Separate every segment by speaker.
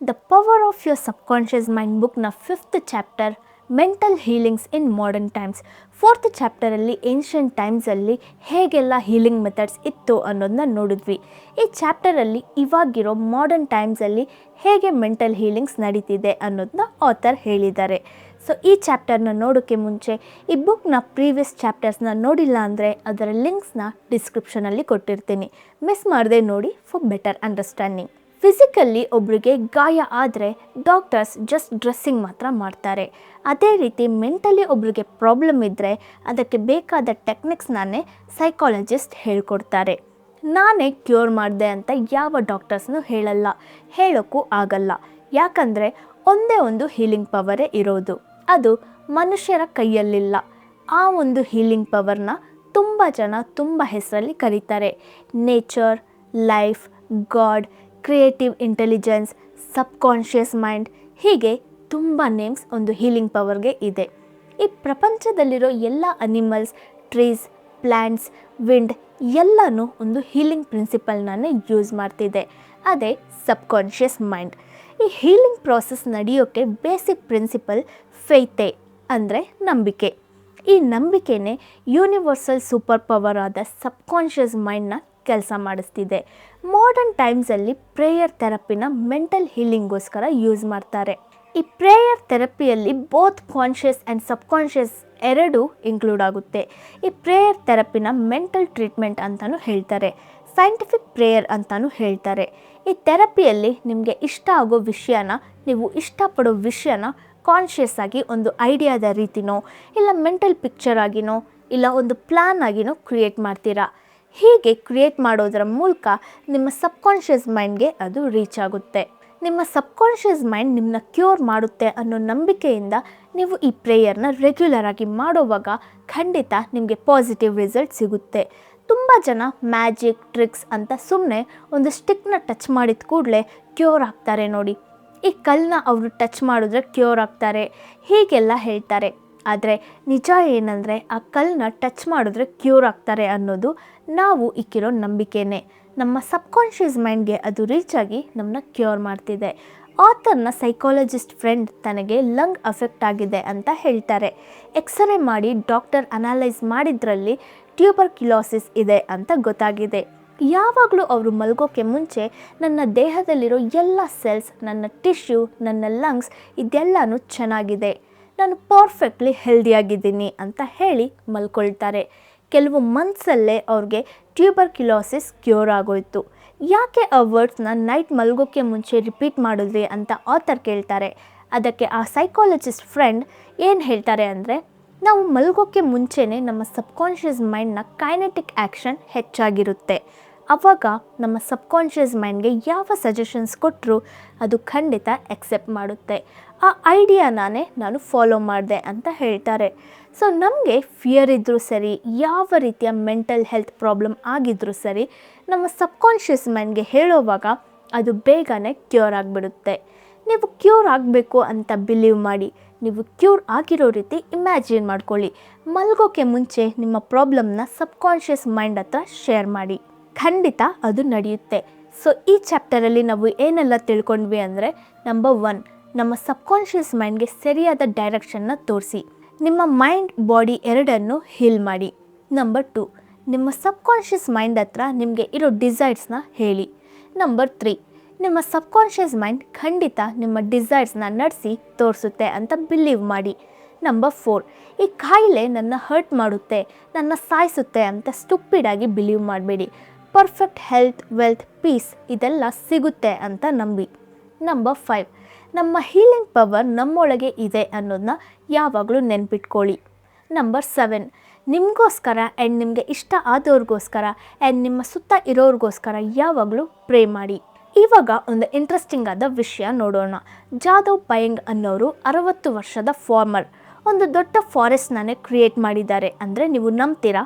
Speaker 1: The power of your subconscious mind ಬುಕ್ನ 5th chapter mental healings in modern times. 4th ಚಾಪ್ಟರಲ್ಲಿ ancient ಟೈಮ್ಸಲ್ಲಿ ಹೇಗೆಲ್ಲ healing methods ಇತ್ತು ಅನ್ನೋದನ್ನ ನೋಡಿದ್ವಿ. ಈ ಚಾಪ್ಟರಲ್ಲಿ ಇವಾಗಿರೋ ಮಾಡರ್ನ್ ಟೈಮ್ಸಲ್ಲಿ ಹೇಗೆ ಮೆಂಟಲ್ ಹೀಲಿಂಗ್ಸ್ ನಡೀತಿದೆ ಅನ್ನೋದನ್ನ ಆಥರ್ ಹೇಳಿದ್ದಾರೆ. ಸೊ ಈ ಚಾಪ್ಟರ್ನ ನೋಡೋಕ್ಕೆ ಮುಂಚೆ ಈ ಬುಕ್ನ ಪ್ರೀವಿಯಸ್ ಚಾಪ್ಟರ್ಸ್ನ ನೋಡಿಲ್ಲ ಅಂದರೆ ಅದರ ಲಿಂಕ್ಸ್ನ ಡಿಸ್ಕ್ರಿಪ್ಷನಲ್ಲಿ ಕೊಟ್ಟಿರ್ತೀನಿ. ಮಿಸ್ ಮಾಡದೆ ನೋಡಿ ಫಾರ್ ಬೆಟರ್ ಅಂಡರ್ಸ್ಟ್ಯಾಂಡಿಂಗ್. ಫಿಸಿಕಲ್ಲಿ ಒಬ್ಬರಿಗೆ ಗಾಯ ಆದರೆ ಡಾಕ್ಟರ್ಸ್ ಜಸ್ಟ್ ಡ್ರೆಸ್ಸಿಂಗ್ ಮಾತ್ರ ಮಾಡ್ತಾರೆ. ಅದೇ ರೀತಿ ಮೆಂಟಲಿ ಒಬ್ಬರಿಗೆ ಪ್ರಾಬ್ಲಮ್ ಇದ್ದರೆ ಅದಕ್ಕೆ ಬೇಕಾದ ಟೆಕ್ನಿಕ್ಸ್ನೇ ಸೈಕಾಲಜಿಸ್ಟ್ ಹೇಳ್ಕೊಡ್ತಾರೆ. ನಾನೇ ಕ್ಯೂರ್ ಮಾಡಿದೆ ಅಂತ ಯಾವ ಡಾಕ್ಟರ್ಸ್ನೂ ಹೇಳಲ್ಲ, ಹೇಳೋಕ್ಕೂ ಆಗಲ್ಲ. ಯಾಕಂದರೆ ಒಂದೇ ಒಂದು ಹೀಲಿಂಗ್ ಪವರೇ ಇರೋದು, ಅದು ಮನುಷ್ಯರ ಕೈಯಲ್ಲಿಲ್ಲ. ಆ ಒಂದು ಹೀಲಿಂಗ್ ಪವರ್ನ ತುಂಬ ಜನ ತುಂಬ ಹೆಸರಲ್ಲಿ ಕರೀತಾರೆ. Nature, life, god, creative intelligence, subconscious mind, ಹೀಗೆ ತುಂಬ ನೇಮ್ಸ್ ಒಂದು ಹೀಲಿಂಗ್ ಪವರ್ಗೆ ಇದೆ. ಈ ಪ್ರಪಂಚದಲ್ಲಿರೋ ಎಲ್ಲ ಅನಿಮಲ್ಸ್, ಟ್ರೀಸ್, ಪ್ಲ್ಯಾಂಟ್ಸ್, ವಿಂಡ್ ಎಲ್ಲನೂ ಒಂದು ಹೀಲಿಂಗ್ ಪ್ರಿನ್ಸಿಪಲ್ನೇ ಯೂಸ್ ಮಾಡ್ತಿದೆ. ಅದೇ ಸಬ್ಕಾನ್ಷಿಯಸ್ ಮೈಂಡ್. ಈ ಹೀಲಿಂಗ್ ಪ್ರಾಸೆಸ್ ನಡೆಯೋಕ್ಕೆ ಬೇಸಿಕ್ ಪ್ರಿನ್ಸಿಪಲ್ ಫೇತೆ ಅಂದರೆ ನಂಬಿಕೆ. ಈ ನಂಬಿಕೆನೇ ಯೂನಿವರ್ಸಲ್ ಸೂಪರ್ ಪವರ್ ಆದ ಸಬ್ಕಾನ್ಷಿಯಸ್ ಮೈಂಡ್ನ ಕೆಲಸ ಮಾಡಿಸ್ತಿದೆ. ಮಾಡರ್ನ್ ಟೈಮ್ಸಲ್ಲಿ ಪ್ರೇಯರ್ ಥೆರಪಿನ ಮೆಂಟಲ್ ಹೀಲಿಂಗ್ಗೋಸ್ಕರ ಯೂಸ್ ಮಾಡ್ತಾರೆ. ಈ ಪ್ರೇಯರ್ ಥೆರಪಿಯಲ್ಲಿ ಬೋತ್ ಕಾನ್ಷಿಯಸ್ ಆ್ಯಂಡ್ ಸಬ್ಕಾನ್ಷಿಯಸ್ ಎರಡೂ ಇನ್ಕ್ಲೂಡ್ ಆಗುತ್ತೆ. ಈ ಪ್ರೇಯರ್ ಥೆರಪಿನ ಮೆಂಟಲ್ ಟ್ರೀಟ್ಮೆಂಟ್ ಅಂತಲೂ ಹೇಳ್ತಾರೆ, ಸೈಂಟಿಫಿಕ್ ಪ್ರೇಯರ್ ಅಂತಲೂ ಹೇಳ್ತಾರೆ. ಈ ಥೆರಪಿಯಲ್ಲಿ ನಿಮಗೆ ಇಷ್ಟ ಆಗೋ ವಿಷಯನ, ನೀವು ಇಷ್ಟಪಡೋ ವಿಷಯನ ಕಾನ್ಷಿಯಸ್ ಆಗಿ ಒಂದು ಐಡಿಯಾದ ರೀತಿನೋ ಇಲ್ಲ ಮೆಂಟಲ್ ಪಿಕ್ಚರ್ ಆಗಿನೋ ಇಲ್ಲ ಒಂದು ಪ್ಲ್ಯಾನ್ ಆಗಿನೋ ಕ್ರಿಯೇಟ್ ಮಾಡ್ತೀರಾ. ಹೀಗೆ ಕ್ರಿಯೇಟ್ ಮಾಡೋದರ ಮೂಲಕ ನಿಮ್ಮ ಸಬ್ಕಾನ್ಷಿಯಸ್ ಮೈಂಡ್ಗೆ ಅದು ರೀಚ್ ಆಗುತ್ತೆ. ನಿಮ್ಮ ಸಬ್ಕಾನ್ಷಿಯಸ್ ಮೈಂಡ್ ನಿಮ್ಮನ್ನ ಕ್ಯೂರ್ ಮಾಡುತ್ತೆ ಅನ್ನೋ ನಂಬಿಕೆಯಿಂದ ನೀವು ಈ ಪ್ರೇಯರ್ನ ರೆಗ್ಯುಲರ್ ಆಗಿ ಮಾಡೋವಾಗ ಖಂಡಿತ ನಿಮಗೆ ಪಾಸಿಟಿವ್ ರಿಸಲ್ಟ್ ಸಿಗುತ್ತೆ. ತುಂಬ ಜನ ಮ್ಯಾಜಿಕ್ ಟ್ರಿಕ್ಸ್ ಅಂತ ಸುಮ್ಮನೆ ಒಂದು ಸ್ಟಿಕ್ನ ಟಚ್ ಮಾಡಿದ ಕೂಡಲೇ ಕ್ಯೂರ್ ಆಗ್ತಾರೆ ನೋಡಿ. ಈ ಕಲ್ಲನ್ನ ಅವರು ಟಚ್ ಮಾಡಿದ್ರೆ ಕ್ಯೂರ್ ಆಗ್ತಾರೆ ಹೀಗೆಲ್ಲ ಹೇಳ್ತಾರೆ. ಆದರೆ ನಿಜ ಏನಂದರೆ ಆ ಕಲ್ಲನ್ನ ಟಚ್ ಮಾಡಿದ್ರೆ ಕ್ಯೂರ್ ಆಗ್ತಾರೆ ಅನ್ನೋದು ನಾವು ಇಕ್ಕಿರೋ ನಂಬಿಕೆನೇ. ನಮ್ಮ ಸಬ್ಕಾನ್ಷಿಯಸ್ ಮೈಂಡ್ಗೆ ಅದು ರೀಚ್ ಆಗಿ ನಮ್ಮನ್ನ ಕ್ಯೂರ್ ಮಾಡ್ತಿದೆ. ಆಥರ್ನ ಸೈಕಾಲಜಿಸ್ಟ್ ಫ್ರೆಂಡ್ ತನಗೆ ಲಂಗ್ ಅಫೆಕ್ಟ್ ಆಗಿದೆ ಅಂತ ಹೇಳ್ತಾರೆ. ಎಕ್ಸ್ರೇ ಮಾಡಿ ಡಾಕ್ಟರ್ ಅನಲೈಸ್ ಮಾಡಿದ್ರಲ್ಲಿ ಟ್ಯೂಬರ್ಕ್ಯುಲೋಸಿಸ್ ಇದೆ ಅಂತ ಗೊತ್ತಾಗಿದೆ. ಯಾವಾಗಲೂ ಅವರು ಮಲಗೋಕ್ಕೆ ಮುಂಚೆ ನನ್ನ ದೇಹದಲ್ಲಿರೋ ಎಲ್ಲ ಸೆಲ್ಸ್, ನನ್ನ ಟಿಶ್ಯೂ, ನನ್ನ ಲಂಗ್ಸ್ ಇದೆಲ್ಲನೂ ಚೆನ್ನಾಗಿದೆ, ನಾನು ಪರ್ಫೆಕ್ಟ್ಲಿ ಹೆಲ್ದಿಯಾಗಿದ್ದೀನಿ ಅಂತ ಹೇಳಿ ಮಲ್ಕೊಳ್ತಾರೆ. ಕೆಲವು ಮಂತ್ಸಲ್ಲೇ ಅವ್ರಿಗೆ ಟ್ಯೂಬರ್ಕ್ಯುಲೋಸಿಸ್ ಕ್ಯೂರ್ ಆಗೋಯ್ತು. ಯಾಕೆ ಆ ವರ್ಡ್ಸ್ನ ನೈಟ್ ಮಲ್ಗೋಕ್ಕೆ ಮುಂಚೆ ರಿಪೀಟ್ ಮಾಡಿದ್ವಿ ಅಂತ ಆಥರ್ ಕೇಳ್ತಾರೆ. ಅದಕ್ಕೆ ಆ ಸೈಕಾಲಜಿಸ್ಟ್ ಫ್ರೆಂಡ್ ಏನು ಹೇಳ್ತಾರೆ ಅಂದರೆ, ನಾವು ಮಲ್ಗೋಕ್ಕೆ ಮುಂಚೆನೇ ನಮ್ಮ ಸಬ್ಕಾನ್ಷಿಯಸ್ ಮೈಂಡ್ನ ಕೈನೆಟಿಕ್ ಆ್ಯಕ್ಷನ್ ಹೆಚ್ಚಾಗಿರುತ್ತೆ. ಆವಾಗ ನಮ್ಮ ಸಬ್ಕಾನ್ಷಿಯಸ್ ಮೈಂಡ್ಗೆ ಯಾವ ಸಜೆಷನ್ಸ್ ಕೊಟ್ಟರು ಅದು ಖಂಡಿತ ಎಕ್ಸೆಪ್ಟ್ ಮಾಡುತ್ತೆ. ಆ ಐಡಿಯಾನೇ ನಾನು ಫಾಲೋ ಮಾಡಿದೆ ಅಂತ ಹೇಳ್ತಾರೆ. ಸೊ ನಮಗೆ ಫಿಯರ್ ಇದ್ದರೂ ಸರಿ, ಯಾವ ರೀತಿಯ ಮೆಂಟಲ್ ಹೆಲ್ತ್ ಪ್ರಾಬ್ಲಮ್ ಆಗಿದ್ರೂ ಸರಿ, ನಮ್ಮ ಸಬ್ಕಾನ್ಷಿಯಸ್ ಮೈಂಡ್ಗೆ ಹೇಳೋವಾಗ ಅದು ಬೇಗನೆ ಕ್ಯೂರ್ ಆಗಿಬಿಡುತ್ತೆ. ನೀವು ಕ್ಯೂರ್ ಆಗಬೇಕು ಅಂತ ಬಿಲೀವ್ ಮಾಡಿ, ನೀವು ಕ್ಯೂರ್ ಆಗಿರೋ ರೀತಿ ಇಮ್ಯಾಜಿನ್ ಮಾಡ್ಕೊಳ್ಳಿ. ಮಲ್ಗೋಕ್ಕೆ ಮುಂಚೆ ನಿಮ್ಮ ಪ್ರಾಬ್ಲಮ್ನ ಸಬ್ಕಾನ್ಷಿಯಸ್ ಮೈಂಡ್ ಹತ್ರ ಶೇರ್ ಮಾಡಿ, ಖಂಡಿತ ಅದು ನಡೆಯುತ್ತೆ. ಸೊ ಈ ಚಾಪ್ಟರಲ್ಲಿ ನಾವು ಏನೆಲ್ಲ ತಿಳ್ಕೊಂಡ್ವಿ ಅಂದರೆ, ನಂಬರ್ 1, ನಮ್ಮ ಸಬ್ಕಾನ್ಷಿಯಸ್ ಮೈಂಡ್ಗೆ ಸರಿಯಾದ ಡೈರೆಕ್ಷನ್ನ ತೋರಿಸಿ. ನಿಮ್ಮ ಮೈಂಡ್, ಬಾಡಿ ಎರಡನ್ನೂ ಹೀಲ್ ಮಾಡಿ. ನಂಬರ್ 2, ನಿಮ್ಮ ಸಬ್ಕಾನ್ಷಿಯಸ್ ಮೈಂಡ್ ಹತ್ರ ನಿಮಗೆ ಇರೋ ಡಿಸೈರ್ಸ್ನ ಹೇಳಿ. ನಂಬರ್ 3, ನಿಮ್ಮ ಸಬ್ಕಾನ್ಷಿಯಸ್ ಮೈಂಡ್ ಖಂಡಿತ ನಿಮ್ಮ ಡಿಸೈರ್ಸ್ನ ನಡೆಸಿ ತೋರಿಸುತ್ತೆ ಅಂತ ಬಿಲೀವ್ ಮಾಡಿ. ನಂಬರ್ 4, ಈ ಕಾಯಿಲೆ ನನ್ನ ಹರ್ಟ್ ಮಾಡುತ್ತೆ, ನನ್ನ ಸಾಯಿಸುತ್ತೆ ಅಂತ ಸ್ಟುಪಿಡಾಗಿ ಬಿಲೀವ್ ಮಾಡಬೇಡಿ. ಪರ್ಫೆಕ್ಟ್ ಹೆಲ್ತ್, ವೆಲ್ತ್, ಪೀಸ್ ಇದೆಲ್ಲ ಸಿಗುತ್ತೆ ಅಂತ ನಂಬಿ. ನಂಬರ್ 5, ನಮ್ಮ ಹೀಲಿಂಗ್ ಪವರ್ ನಮ್ಮೊಳಗೆ ಇದೆ ಅನ್ನೋದನ್ನ ಯಾವಾಗಲೂ ನೆನ್ಪಿಟ್ಕೊಳ್ಳಿ. ನಂಬರ್ 7, ನಿಮಗೋಸ್ಕರ ಆ್ಯಂಡ್ ನಿಮಗೆ ಇಷ್ಟ ಆದವ್ರಿಗೋಸ್ಕರ ಆ್ಯಂಡ್ ನಿಮ್ಮ ಸುತ್ತ ಇರೋರಿಗೋಸ್ಕರ ಯಾವಾಗಲೂ ಪ್ರೇ ಮಾಡಿ. ಇವಾಗ ಒಂದು ಇಂಟ್ರೆಸ್ಟಿಂಗ್ ಆದ ವಿಷಯ ನೋಡೋಣ. ಜಾದವ್ ಪಯಂಗ್ ಅನ್ನೋರು 60 ವರ್ಷದ ಫಾರ್ಮರ್. ಒಂದು ದೊಡ್ಡ ಫಾರೆಸ್ಟ್ನೇ ಕ್ರಿಯೇಟ್ ಮಾಡಿದ್ದಾರೆ. ಅಂದರೆ ನೀವು ನಂಬ್ತೀರಾ?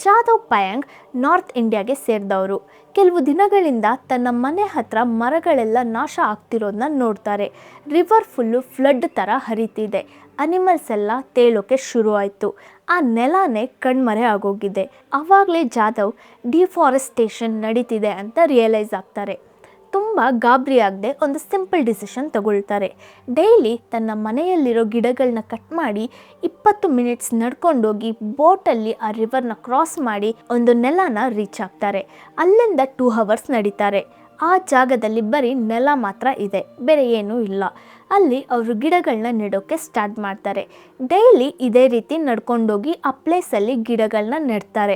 Speaker 1: ಜಾದವ್ ಪಯಂಗ್ ನಾರ್ತ್ ಇಂಡಿಯಾಗೆ ಸೇರಿದವರು. ಕೆಲವು ದಿನಗಳಿಂದ ತನ್ನ ಮನೆ ಹತ್ರ ಮರಗಳೆಲ್ಲ ನಾಶ ಆಗ್ತಿರೋದನ್ನ ನೋಡ್ತಾರೆ. ರಿವರ್ ಫುಲ್ಲು ಫ್ಲಡ್ ಥರ ಹರಿತಿದೆ. ಅನಿಮಲ್ಸ್ ಎಲ್ಲ ತೇಲೋಕ್ಕೆ ಶುರು ಆಯಿತು. ಆ ನೆಲನೇ ಕಣ್ಮರೆ ಆಗೋಗಿದೆ. ಆವಾಗಲೇ ಜಾದವ್ ಡಿಫಾರೆಸ್ಟೇಷನ್ ನಡೀತಿದೆ ಅಂತ ರಿಯಲೈಸ್ ಆಗ್ತಾರೆ. ತುಂಬ ಗಾಬರಿ ಆಗದೆ ಒಂದು ಸಿಂಪಲ್ ಡಿಸಿಷನ್ ತಗೊಳ್ತಾರೆ. ಡೈಲಿ ತನ್ನ ಮನೆಯಲ್ಲಿರೋ ಗಿಡಗಳನ್ನ ಕಟ್ ಮಾಡಿ 20 ಮಿನಿಟ್ಸ್ ನಡ್ಕೊಂಡೋಗಿ ಬೋಟಲ್ಲಿ ಆ ರಿವರ್ನ ಕ್ರಾಸ್ ಮಾಡಿ ಒಂದು ನೆಲನ ರೀಚ್ ಆಗ್ತಾರೆ. ಅಲ್ಲಿಂದ 2 ಅವರ್ಸ್ ನಡೀತಾರೆ. ಆ ಜಾಗದಲ್ಲಿ ಬರೀ ನೆಲ ಮಾತ್ರ ಇದೆ, ಬೇರೆ ಏನೂ ಇಲ್ಲ. ಅಲ್ಲಿ ಅವರು ಗಿಡಗಳನ್ನ ನೆಡೋಕ್ಕೆ ಸ್ಟಾರ್ಟ್ ಮಾಡ್ತಾರೆ. ಡೈಲಿ ಇದೇ ರೀತಿ ನಡ್ಕೊಂಡೋಗಿ ಆ ಪ್ಲೇಸಲ್ಲಿ ಗಿಡಗಳನ್ನ ನೆಡ್ತಾರೆ.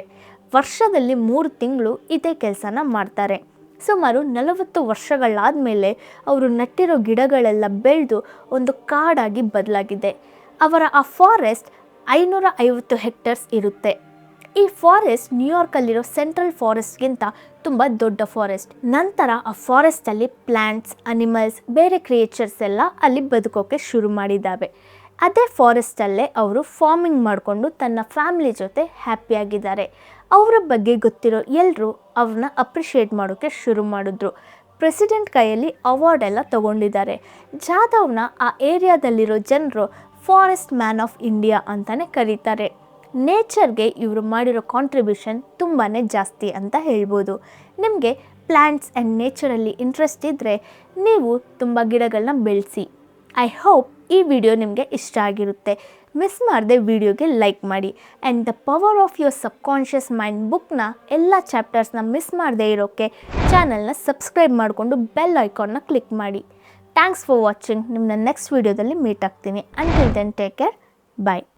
Speaker 1: ವರ್ಷದಲ್ಲಿ 3 ತಿಂಗಳು ಇದೇ ಕೆಲಸನ ಮಾಡ್ತಾರೆ. ಸುಮಾರು 40 ವರ್ಷಗಳಾದಮೇಲೆ ಅವರು ನೆಟ್ಟಿರೋ ಗಿಡಗಳೆಲ್ಲ ಬೆಳೆದು ಒಂದು ಕಾಡಾಗಿ ಬದಲಾಗಿದೆ. ಅವರ ಆ ಫಾರೆಸ್ಟ್ 550 ಹೆಕ್ಟೇರ್ಸ್ ಇರುತ್ತೆ. ಈ ಫಾರೆಸ್ಟ್ ನ್ಯೂಯಾರ್ಕಲ್ಲಿರೋ ಸೆಂಟ್ರಲ್ ಫಾರೆಸ್ಟ್ಗಿಂತ ತುಂಬ ದೊಡ್ಡ ಫಾರೆಸ್ಟ್. ನಂತರ ಆ ಫಾರೆಸ್ಟಲ್ಲಿ ಪ್ಲ್ಯಾಂಟ್ಸ್, ಅನಿಮಲ್ಸ್, ಬೇರೆ ಕ್ರಿಯೇಚರ್ಸ್ ಎಲ್ಲ ಅಲ್ಲಿ ಬದುಕೋಕ್ಕೆ ಶುರು ಮಾಡಿದ್ದಾವೆ. ಅದೇ ಫಾರೆಸ್ಟಲ್ಲೇ ಅವರು ಫಾರ್ಮಿಂಗ್ ಮಾಡಿಕೊಂಡು ತನ್ನ ಫ್ಯಾಮಿಲಿ ಜೊತೆ ಹ್ಯಾಪಿಯಾಗಿದ್ದಾರೆ. ಅವರ ಬಗ್ಗೆ ಗೊತ್ತಿರೋ ಎಲ್ಲರೂ ಅವ್ರನ್ನ ಅಪ್ರಿಷಿಯೇಟ್ ಮಾಡೋಕ್ಕೆ ಶುರು ಮಾಡಿದ್ರು. ಪ್ರೆಸಿಡೆಂಟ್ ಕೈಯಲ್ಲಿ ಅವಾರ್ಡ್ ಎಲ್ಲ ತೊಗೊಂಡಿದ್ದಾರೆ. ಜಾಧವ್ನ ಆ ಏರಿಯಾದಲ್ಲಿರೋ ಜನರು ಫಾರೆಸ್ಟ್ ಮ್ಯಾನ್ ಆಫ್ ಇಂಡಿಯಾ ಅಂತಲೇ ಕರೀತಾರೆ. ನೇಚರ್ಗೆ ಇವರು ಮಾಡಿರೋ ಕಾಂಟ್ರಿಬ್ಯೂಷನ್ ತುಂಬಾ ಜಾಸ್ತಿ ಅಂತ ಹೇಳ್ಬೋದು. ನಿಮಗೆ ಪ್ಲ್ಯಾಂಟ್ಸ್ ಆ್ಯಂಡ್ ನೇಚರಲ್ಲಿ ಇಂಟ್ರೆಸ್ಟ್ ಇದ್ದರೆ ನೀವು ತುಂಬ ಗಿಡಗಳನ್ನ ಬೆಳೆಸಿ. ಐ ಹೋಪ್ ಈ ವಿಡಿಯೋ ನಿಮಗೆ ಇಷ್ಟ ಆಗಿರುತ್ತೆ. ಮಿಸ್ ಮಾಡದೆ ವಿಡಿಯೋಗೆ ಲೈಕ್ ಮಾಡಿ. And the power of your subconscious mind ಬುಕ್ನ ಎಲ್ಲ ಚಾಪ್ಟರ್ಸ್ನ ಮಿಸ್ ಮಾಡದೆ ಇರೋಕ್ಕೆ ಚಾನಲ್ನ ಸಬ್ಸ್ಕ್ರೈಬ್ ಮಾಡಿಕೊಂಡು ಬೆಲ್ ಐಕಾನ್ನ ಕ್ಲಿಕ್ ಮಾಡಿ. Thanks for watching. ನಿಮ್ಮನ್ನ ನೆಕ್ಸ್ಟ್ ವಿಡಿಯೋದಲ್ಲಿ ಮೀಟ್ ಆಗ್ತೀನಿ. Until then take care. ಬಾಯ್.